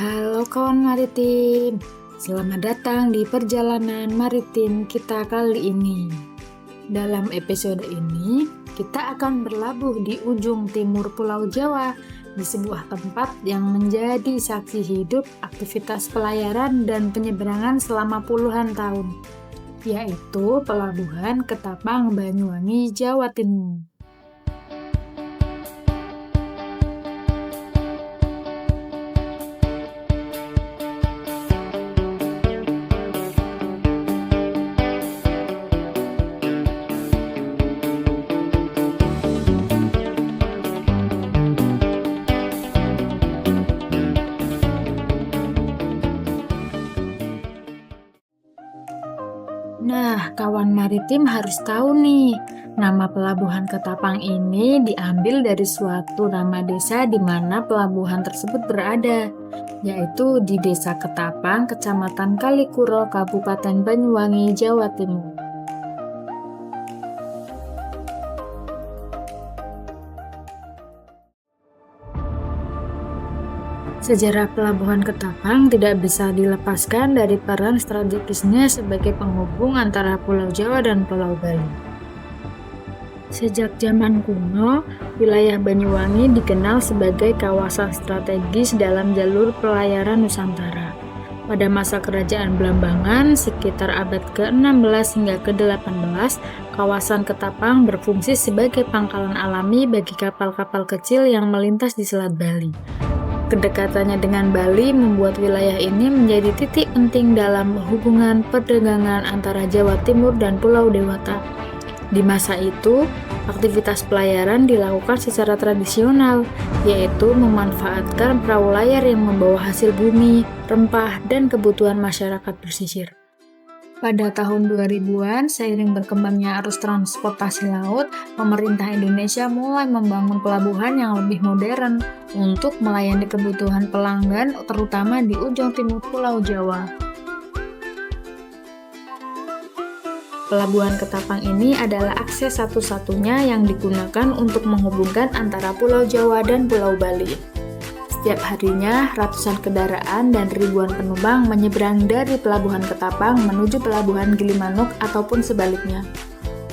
Halo kawan maritim, selamat datang di perjalanan maritim kita kali ini. Dalam episode ini, kita akan berlabuh di ujung timur Pulau Jawa, di sebuah tempat yang menjadi saksi hidup aktivitas pelayaran dan penyeberangan selama puluhan tahun, yaitu Pelabuhan Ketapang, Banyuwangi, Jawa Timur. Nah, kawan maritim harus tahu nih, nama Pelabuhan Ketapang ini diambil dari suatu nama desa di mana pelabuhan tersebut berada, yaitu di Desa Ketapang, Kecamatan Kalikuro, Kabupaten Banyuwangi, Jawa Timur. Sejarah Pelabuhan Ketapang tidak bisa dilepaskan dari peran strategisnya sebagai penghubung antara Pulau Jawa dan Pulau Bali. Sejak zaman kuno, wilayah Banyuwangi dikenal sebagai kawasan strategis dalam jalur pelayaran Nusantara. Pada masa Kerajaan Blambangan, sekitar abad ke-16 hingga ke-18, kawasan Ketapang berfungsi sebagai pangkalan alami bagi kapal-kapal kecil yang melintas di Selat Bali. Kedekatannya dengan Bali membuat wilayah ini menjadi titik penting dalam hubungan perdagangan antara Jawa Timur dan Pulau Dewata. Di masa itu, aktivitas pelayaran dilakukan secara tradisional, yaitu memanfaatkan perahu layar yang membawa hasil bumi, rempah, dan kebutuhan masyarakat pesisir. Pada tahun 2000-an, seiring berkembangnya arus transportasi laut, pemerintah Indonesia mulai membangun pelabuhan yang lebih modern untuk melayani kebutuhan pelanggan, terutama di ujung timur Pulau Jawa. Pelabuhan Ketapang ini adalah akses satu-satunya yang digunakan untuk menghubungkan antara Pulau Jawa dan Pulau Bali. Setiap harinya, ratusan kendaraan dan ribuan penumpang menyeberang dari Pelabuhan Ketapang menuju Pelabuhan Gilimanuk ataupun sebaliknya.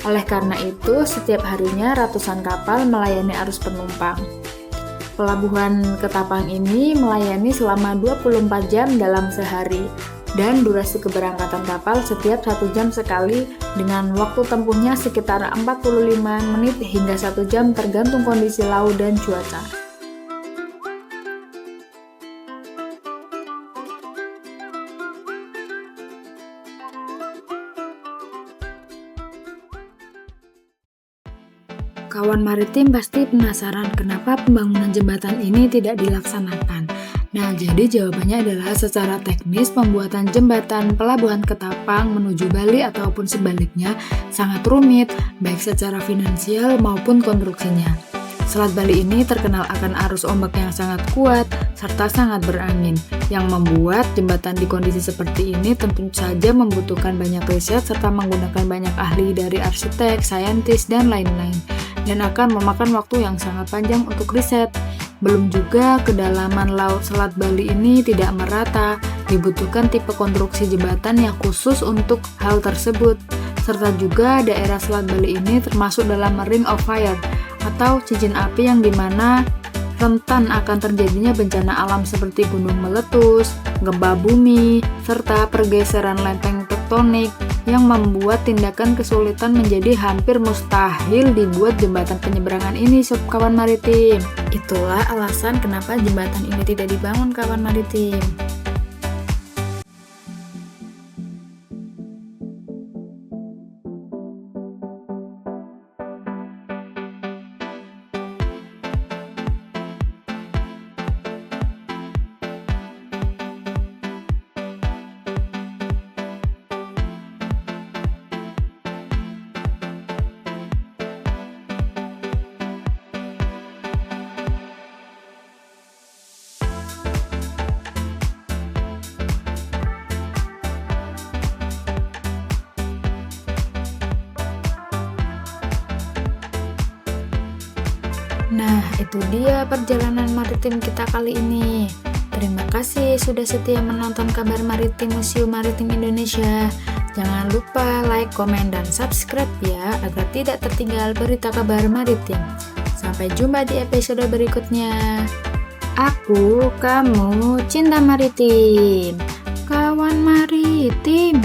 Oleh karena itu, setiap harinya ratusan kapal melayani arus penumpang. Pelabuhan Ketapang ini melayani selama 24 jam dalam sehari, dan durasi keberangkatan kapal setiap 1 jam sekali dengan waktu tempuhnya sekitar 45 menit hingga 1 jam tergantung kondisi laut dan cuaca. Kawan maritim pasti penasaran kenapa pembangunan jembatan ini tidak dilaksanakan. Nah, jadi jawabannya adalah secara teknis pembuatan jembatan Pelabuhan Ketapang menuju Bali ataupun sebaliknya sangat rumit, baik secara finansial maupun konstruksinya. Selat Bali ini terkenal akan arus ombak yang sangat kuat serta sangat berangin, yang membuat jembatan di kondisi seperti ini tentu saja membutuhkan banyak riset serta menggunakan banyak ahli dari arsitek, saintis, dan lain-lain, dan akan memakan waktu yang sangat panjang untuk riset. Belum juga kedalaman laut Selat Bali ini tidak merata, dibutuhkan tipe konstruksi jembatan yang khusus untuk hal tersebut, serta juga daerah Selat Bali ini termasuk dalam Ring of Fire, atau cincin api yang dimana rentan akan terjadinya bencana alam seperti gunung meletus, gempa bumi, serta pergeseran lempeng tektonik yang membuat tindakan kesulitan menjadi hampir mustahil dibuat jembatan penyeberangan ini, sob kawan maritim. Itulah alasan kenapa jembatan ini tidak dibangun, kawan maritim. Nah, itu dia perjalanan maritim kita kali ini. Terima kasih sudah setia menonton kabar maritim Museum Maritim Indonesia. Jangan lupa like, komen, dan subscribe ya, agar tidak tertinggal berita kabar maritim. Sampai jumpa di episode berikutnya. Aku, kamu, cinta maritim, kawan maritim.